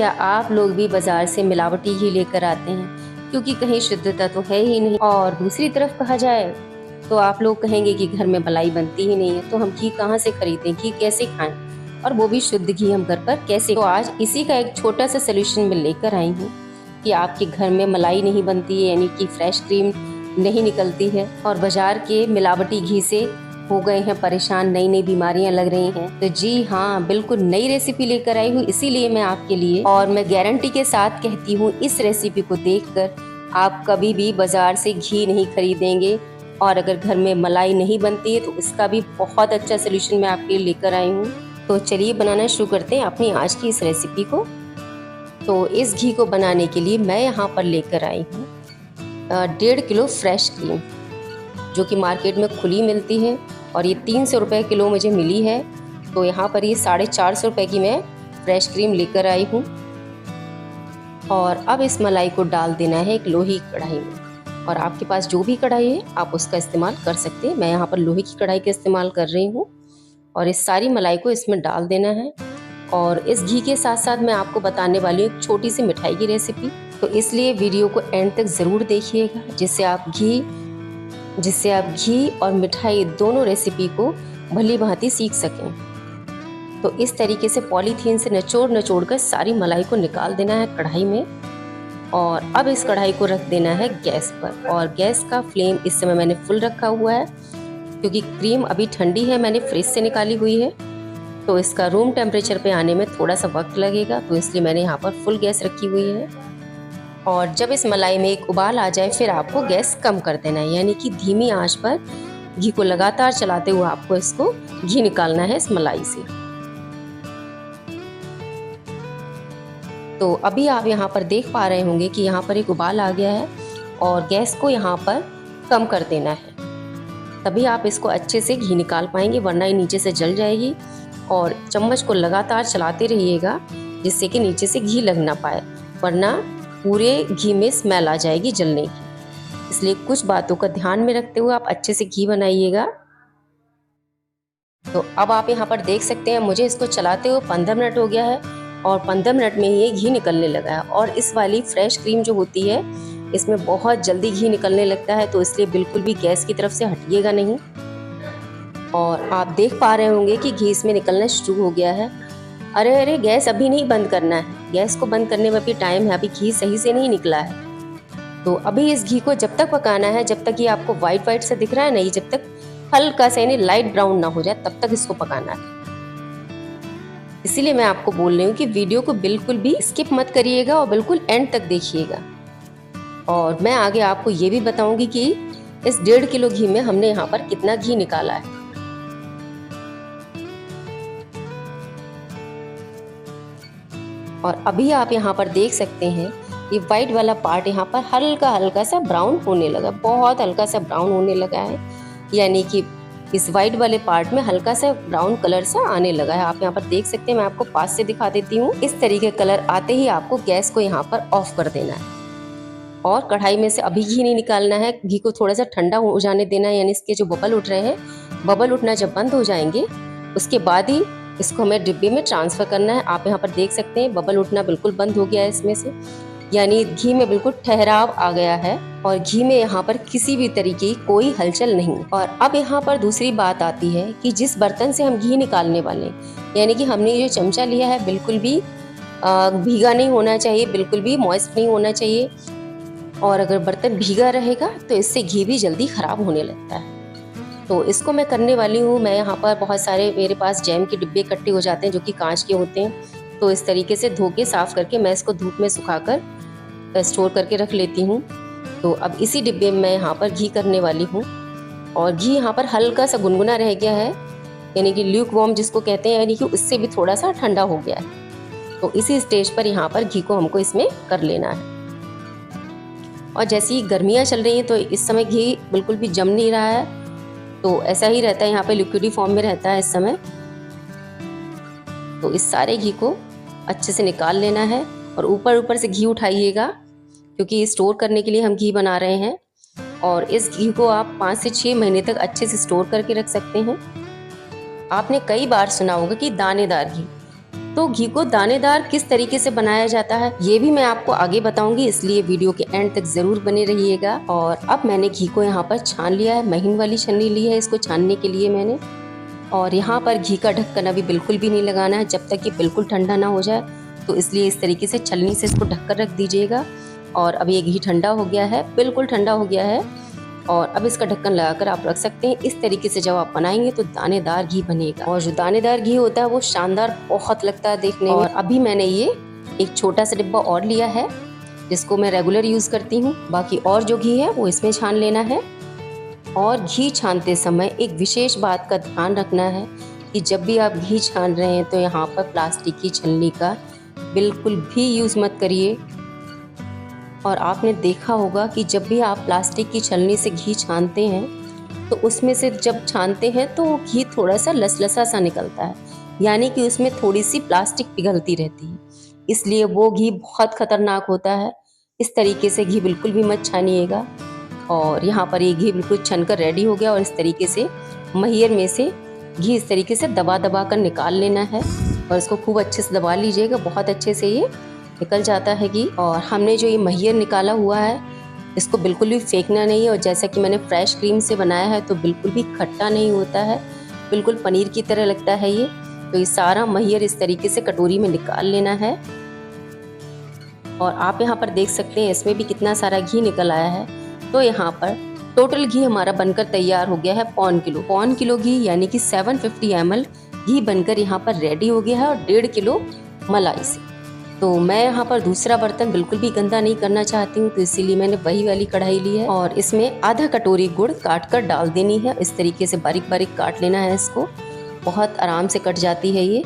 क्या आप लोग भी बाजार से मिलावटी घी लेकर आते हैं? क्योंकि कहीं शुद्धता तो है ही नहीं, और दूसरी तरफ कहा जाए तो आप लोग कहेंगे कि घर में मलाई बनती ही नहीं है, तो हम घी कहाँ से खरीदें, घी कैसे खाएं, और वो भी शुद्ध घी हम घर पर कैसे। तो आज इसी का एक छोटा सा सोल्यूशन मैं लेकर आई हूँ कि आपके घर में मलाई नहीं बनती है, यानी कि फ्रेश क्रीम नहीं निकलती है, और बाजार के मिलावटी घी से हो गए हैं परेशान, नई नई बीमारियां लग रही हैं। तो जी हाँ, बिल्कुल नई रेसिपी लेकर आई हूँ इसीलिए मैं आपके लिए, और मैं गारंटी के साथ कहती हूँ इस रेसिपी को देखकर आप कभी भी बाजार से घी नहीं खरीदेंगे, और अगर घर में मलाई नहीं बनती है तो इसका भी बहुत अच्छा सोल्यूशन मैं आपके लिए लेकर आई हूँ। तो चलिए बनाना शुरू करते हैं अपनी आज की इस रेसिपी को। तो इस घी को बनाने के लिए मैं यहाँ पर लेकर आई हूँ 1.5 किलो फ्रेश क्रीम, जो कि मार्केट में खुली मिलती है, और ये 300 रुपये किलो मुझे मिली है। तो यहाँ पर ये 450 रुपये की मैं फ्रेश क्रीम लेकर आई हूँ। और अब इस मलाई को डाल देना है एक लोहे की कढ़ाई में, और आपके पास जो भी कढ़ाई है आप उसका इस्तेमाल कर सकते हैं। मैं यहाँ पर लोहे की कढ़ाई का इस्तेमाल कर रही हूँ, और इस सारी मलाई को इसमें डाल देना है। और इस घी के साथ साथ मैं आपको बताने वाली हूँ एक छोटी सी मिठाई की रेसिपी, तो इसलिए वीडियो को एंड तक ज़रूर देखिएगा, जिससे आप घी और मिठाई दोनों रेसिपी को भली भांति सीख सकें। तो इस तरीके से पॉलीथीन से निचोड़ कर सारी मलाई को निकाल देना है कढ़ाई में। और अब इस कढ़ाई को रख देना है गैस पर, और गैस का फ्लेम इस समय मैंने फुल रखा हुआ है, क्योंकि क्रीम अभी ठंडी है, मैंने फ्रिज से निकाली हुई है, तो इसका रूम टेम्परेचर पे आने में थोड़ा सा वक्त लगेगा, तो इसलिए मैंने यहाँ पर फुल गैस रखी हुई है। और जब इस मलाई में एक उबाल आ जाए फिर आपको गैस कम कर देना है, यानी कि धीमी आंच पर घी को लगातार चलाते हुए आपको इसको घी निकालना है इस मलाई से। तो अभी आप यहाँ पर देख पा रहे होंगे कि यहाँ पर एक उबाल आ गया है, और गैस को यहाँ पर कम कर देना है, तभी आप इसको अच्छे से घी निकाल पाएंगे, वरना ये नीचे से जल जाएगी। और चम्मच को लगातार चलाते रहिएगा, जिससे कि नीचे से घी लग ना पाए, वरना पूरे घी में स्मेल आ जाएगी जलने की। इसलिए कुछ बातों का ध्यान में रखते हुए आप अच्छे से घी बनाइएगा। तो अब आप यहाँ पर देख सकते हैं मुझे इसको चलाते हुए 15 मिनट हो गया है, और 15 मिनट में ही ये घी निकलने लगा है। और इस वाली फ्रेश क्रीम जो होती है इसमें बहुत जल्दी घी निकलने लगता है, तो इसलिए बिल्कुल भी गैस की तरफ से हटिएगा नहीं। और आप देख पा रहे होंगे कि घी इसमें निकलना शुरू हो गया है। अरे गैस अभी नहीं बंद करना है, गैस को बंद करने में भी टाइम है, अभी घी सही से नहीं निकला है। तो अभी इस घी को जब तक पकाना है, जब तक ये आपको वाइट से दिख रहा है नहीं, जब तक हल्का सा यानी लाइट ब्राउन ना हो जाए तब तक इसको पकाना है। इसीलिए मैं आपको बोल रही हूँ कि वीडियो को बिल्कुल भी स्किप मत करिएगा और बिल्कुल एंड तक देखिएगा। और मैं आगे आपको ये भी बताऊंगी कि इस 1.5 किलो घी में हमने यहाँ पर कितना घी निकाला है। और अभी आप यहाँ पर देख सकते हैं ये वाइट वाला पार्ट यहाँ पर हल्का सा ब्राउन होने लगा, बहुत हल्का सा ब्राउन होने लगा है, यानी कि इस वाइट वाले पार्ट में हल्का सा ब्राउन कलर सा आने लगा है। आप यहाँ पर देख सकते हैं, मैं आपको पास से दिखा देती हूँ। इस तरीके कलर आते ही आपको गैस को यहाँ पर ऑफ कर देना है, और कढ़ाई में से अभी घी नहीं निकालना है, घी को थोड़ा सा ठंडा हो जाने देना है, यानी इसके जो बबल उठ रहे हैं, बबल उठना जब बंद हो जाएंगे उसके बाद ही इसको हमें डिब्बे में ट्रांसफ़र करना है। आप यहाँ पर देख सकते हैं बबल उठना बिल्कुल बंद हो गया है इसमें से, यानी घी में बिल्कुल ठहराव आ गया है, और घी में यहाँ पर किसी भी तरीके की कोई हलचल नहीं। और अब यहाँ पर दूसरी बात आती है कि जिस बर्तन से हम घी निकालने वाले हैं, यानी कि हमने जो चमचा लिया है बिल्कुल भी भीगा नहीं होना चाहिए, बिल्कुल भी मॉइस्ट नहीं होना चाहिए। और अगर बर्तन भीगा रहेगा तो इससे घी भी जल्दी ख़राब होने लगता है। तो इसको मैं करने वाली हूँ। मैं यहाँ पर बहुत सारे मेरे पास जैम के डिब्बे इकट्ठे हो जाते हैं जो कि कांच के होते हैं, तो इस तरीके से धो के साफ़ करके मैं इसको धूप में सुखाकर स्टोर करके रख लेती हूँ। तो अब इसी डिब्बे में मैं यहाँ पर घी करने वाली हूँ, और घी यहाँ पर हल्का सा गुनगुना रह गया है, यानी कि ल्यूक वार्म जिसको कहते हैं, यानी कि उससे भी थोड़ा सा ठंडा हो गया है। तो इसी स्टेज पर यहाँ पर घी को हमको इसमें कर लेना है। और जैसी गर्मियाँ चल रही हैं तो इस समय घी बिल्कुल भी जम नहीं रहा है, तो ऐसा ही रहता है, यहाँ पे लिक्विडी फॉर्म में रहता है इस समय। तो इस सारे घी को अच्छे से निकाल लेना है, और ऊपर से घी उठाइएगा, क्योंकि स्टोर करने के लिए हम घी बना रहे हैं। और इस घी को आप 5 से 6 महीने तक अच्छे से स्टोर करके रख सकते हैं। आपने कई बार सुना होगा कि दानेदार घी, तो घी को दानेदार किस तरीके से बनाया जाता है ये भी मैं आपको आगे बताऊंगी, इसलिए वीडियो के एंड तक जरूर बने रहिएगा। और अब मैंने घी को यहाँ पर छान लिया है, महीन वाली छन्नी ली है इसको छानने के लिए मैंने। और यहाँ पर घी का ढक्कन अभी बिल्कुल भी नहीं लगाना है जब तक ये बिल्कुल ठंडा ना हो जाए, तो इसलिए इस तरीके से छलनी से इसको ढककर रख दीजिएगा। और अब ये घी ठंडा हो गया है, बिल्कुल ठंडा हो गया है। और अब इसका ढक्कन लगाकर आप रख सकते हैं। इस तरीके से जब आप बनाएंगे तो दानेदार घी बनेगा, और जो दानेदार घी होता है वो शानदार बहुत लगता है देखने में। और अभी मैंने ये एक छोटा सा डिब्बा और लिया है जिसको मैं रेगुलर यूज करती हूँ। बाकी और जो घी है वो इसमें छान लेना है। और घी छानते समय एक विशेष बात का ध्यान रखना है कि जब भी आप घी छान रहे हैं तो यहाँ पर प्लास्टिक की छलनी का बिल्कुल भी यूज़ मत करिए। और आपने देखा होगा कि जब भी आप प्लास्टिक की छलनी से घी छानते हैं तो उसमें से जब छानते हैं तो घी थोड़ा सा लसलसा सा निकलता है, यानी कि उसमें थोड़ी सी प्लास्टिक पिघलती रहती है, इसलिए वो घी बहुत खतरनाक होता है। इस तरीके से घी बिल्कुल भी मत छानिएगा। और यहाँ पर ये घी बिल्कुल छनकर रेडी हो गया, और इस तरीके से महियर में से घी इस तरीके से दबा दबा कर निकाल लेना है। और इसको खूब अच्छे से दबा लीजिएगा, बहुत अच्छे से ये निकल जाता है घी। और हमने जो ये महियर निकाला हुआ है इसको बिल्कुल भी फेंकना नहीं है। और जैसा कि मैंने फ्रेश क्रीम से बनाया है तो बिल्कुल भी खट्टा नहीं होता है, बिल्कुल पनीर की तरह लगता है ये। तो ये सारा महियर इस तरीके से कटोरी में निकाल लेना है। और आप यहाँ पर देख सकते हैं इसमें भी कितना सारा घी निकल आया है। तो यहाँ पर टोटल घी हमारा बनकर तैयार हो गया है पौन किलो घी, यानी कि 750 ml घी बनकर यहाँ पर रेडी हो गया है, और 1.5 किलो मलाई से। तो मैं यहाँ पर दूसरा बर्तन बिल्कुल भी गंदा नहीं करना चाहती हूँ, तो इसीलिए मैंने वही वाली कढ़ाई ली है। और इसमें आधा कटोरी गुड़ काट कर डाल देनी है। इस तरीके से बारीक बारीक काट लेना है इसको, बहुत आराम से कट जाती है ये।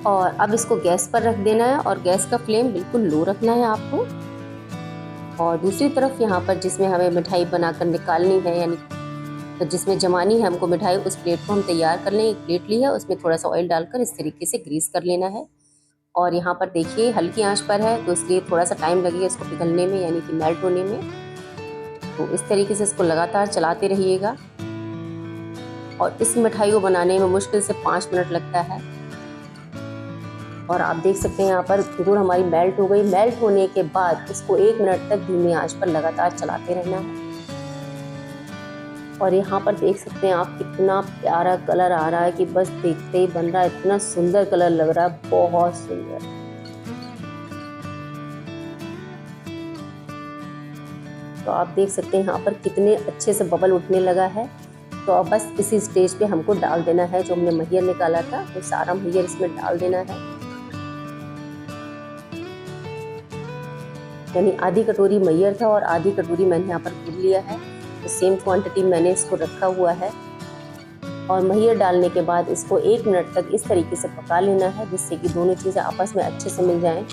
और अब इसको गैस पर रख देना है, और गैस का फ्लेम बिल्कुल लो रखना है आपको। और दूसरी तरफ यहाँ पर जिसमें हमें मिठाई बनाकर निकालनी है, यानी तो जिसमें जमानी है हमको मिठाई, उस प्लेट को हम तैयार कर लें। एक प्लेट ली है, उसमें थोड़ा सा ऑयल डालकर इस तरीके से ग्रीस कर लेना है। और यहाँ पर देखिए हल्की आंच पर है, तो इसलिए थोड़ा सा टाइम लगेगा इसको पिघलने में, यानी कि मेल्ट होने में। तो इस तरीके से इसको लगातार चलाते रहिएगा। और इस मिठाई को बनाने में मुश्किल से 5 मिनट लगता है। और आप देख सकते हैं यहाँ पर गुड़ हमारी मेल्ट हो गई। मेल्ट होने के बाद इसको 1 मिनट तक धीमी आंच पर लगातार चलाते रहना है। और यहाँ पर देख सकते हैं आप कितना प्यारा कलर आ रहा है कि बस देखते ही बन रहा है, इतना सुंदर कलर लग रहा है, बहुत सुंदर। तो आप देख सकते हैं यहाँ पर कितने अच्छे से बबल उठने लगा है। तो अब बस इसी स्टेज पे हमको डाल देना है जो हमने महियर निकाला था, वो सारा महियर इसमें डाल देना है। यानी आधी कटोरी महियर था और आधी कटोरी मैंने यहाँ पर गुड़ लिया है, तो सेम क्वांटिटी मैंने इसको रखा हुआ है। और महियर डालने के बाद इसको 1 मिनट तक इस तरीके से पका लेना है, जिससे कि दोनों चीज़ें आपस में अच्छे से मिल जाएं।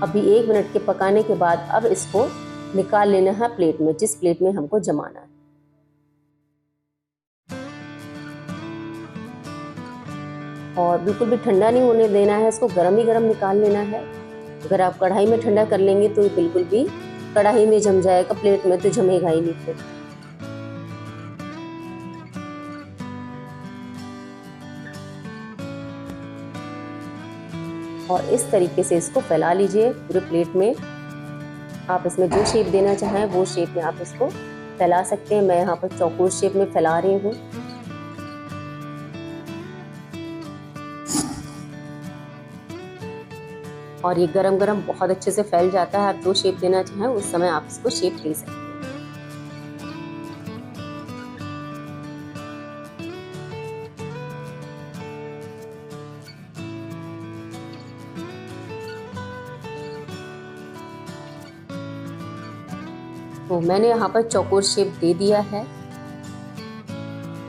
अभी 1 मिनट के पकाने के बाद अब इसको निकाल लेना है प्लेट में, जिस प्लेट में हमको जमाना है। और बिल्कुल भी ठंडा नहीं होने देना है, इसको गरम ही गरम निकाल लेना है। अगर आप कढ़ाई में ठंडा कर लेंगे तो ये बिल्कुल भी कढ़ाई में जम जाएगा, प्लेट में तो जमेगा ही नहीं फिर। और इस तरीके से इसको फैला लीजिए पूरे प्लेट में। आप इसमें जो शेप देना चाहें वो शेप में आप इसको फैला सकते हैं। मैं यहाँ पर चौकोर शेप में फैला रही हूँ। और ये गरम गरम बहुत अच्छे से फैल जाता है। आप जो शेप देना चाहें उस समय आप इसको शेप दे सकते हैं। तो मैंने यहाँ पर चौकोर शेप दे दिया है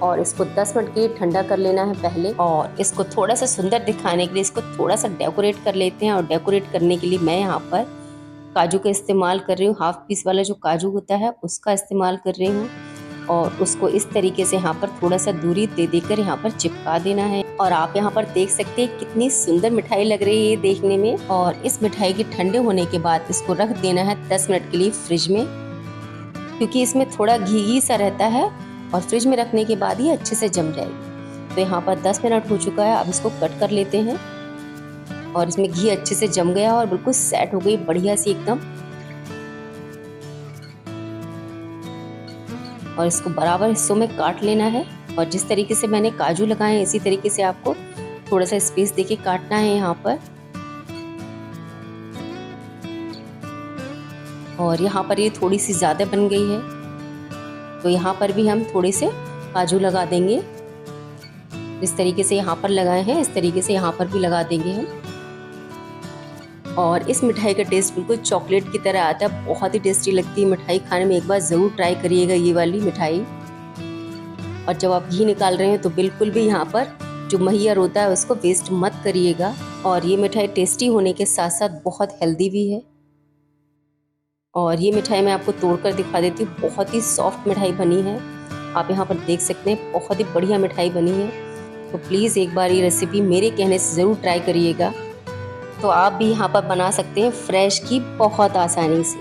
और इसको 10 मिनट के लिए ठंडा कर लेना है पहले। और इसको थोड़ा सा सुंदर दिखाने के लिए इसको थोड़ा सा डेकोरेट कर लेते हैं। और डेकोरेट करने के लिए मैं यहाँ पर काजू का इस्तेमाल कर रही हूँ। हाफ पीस वाला जो काजू होता है उसका इस्तेमाल कर रही हूँ। और उसको इस तरीके से यहाँ पर थोड़ा सा दूरी दे देकर यहाँ पर चिपका देना है। और आप यहाँ पर देख सकते हैं कितनी सुंदर मिठाई लग रही है ये देखने में। और इस मिठाई के ठंडे होने के बाद इसको रख देना है 10 मिनट के लिए फ्रिज में, क्योंकि इसमें थोड़ा घी सा रहता है और फ्रिज में रखने के बाद ये अच्छे से जम जाएगी। तो यहाँ पर 10 मिनट हो चुका है। अब इसको कट कर लेते हैं और इसमें घी अच्छे से जम गया और बिल्कुल सेट हो गई बढ़िया सी एकदम। और इसको बराबर हिस्सों में काट लेना है और जिस तरीके से मैंने काजू लगाए हैं इसी तरीके से आपको थोड़ा सा स्पेस देके काटना है यहाँ पर। और यहाँ पर ये थोड़ी सी ज़्यादा बन गई है तो यहाँ पर भी हम थोड़े से काजू लगा देंगे। जिस तरीके से यहाँ पर लगाए हैं इस तरीके से यहाँ पर भी लगा देंगे हम। और इस मिठाई का टेस्ट बिल्कुल चॉकलेट की तरह आता है, बहुत ही टेस्टी लगती है मिठाई खाने में। एक बार ज़रूर ट्राई करिएगा ये वाली मिठाई। और जब आप घी निकाल रहे हैं तो बिल्कुल भी यहाँ पर जो महियर होता है उसको वेस्ट मत करिएगा। और ये मिठाई टेस्टी होने के साथ साथ बहुत हेल्दी भी है। और ये मिठाई मैं आपको तोड़कर दिखा देती हूँ, बहुत ही सॉफ्ट मिठाई बनी है। आप यहाँ पर देख सकते हैं बहुत ही बढ़िया मिठाई बनी है। तो प्लीज़ एक बार ये रेसिपी मेरे कहने से ज़रूर ट्राई करिएगा। तो आप भी यहाँ पर बना सकते हैं फ्रेश घी बहुत आसानी से।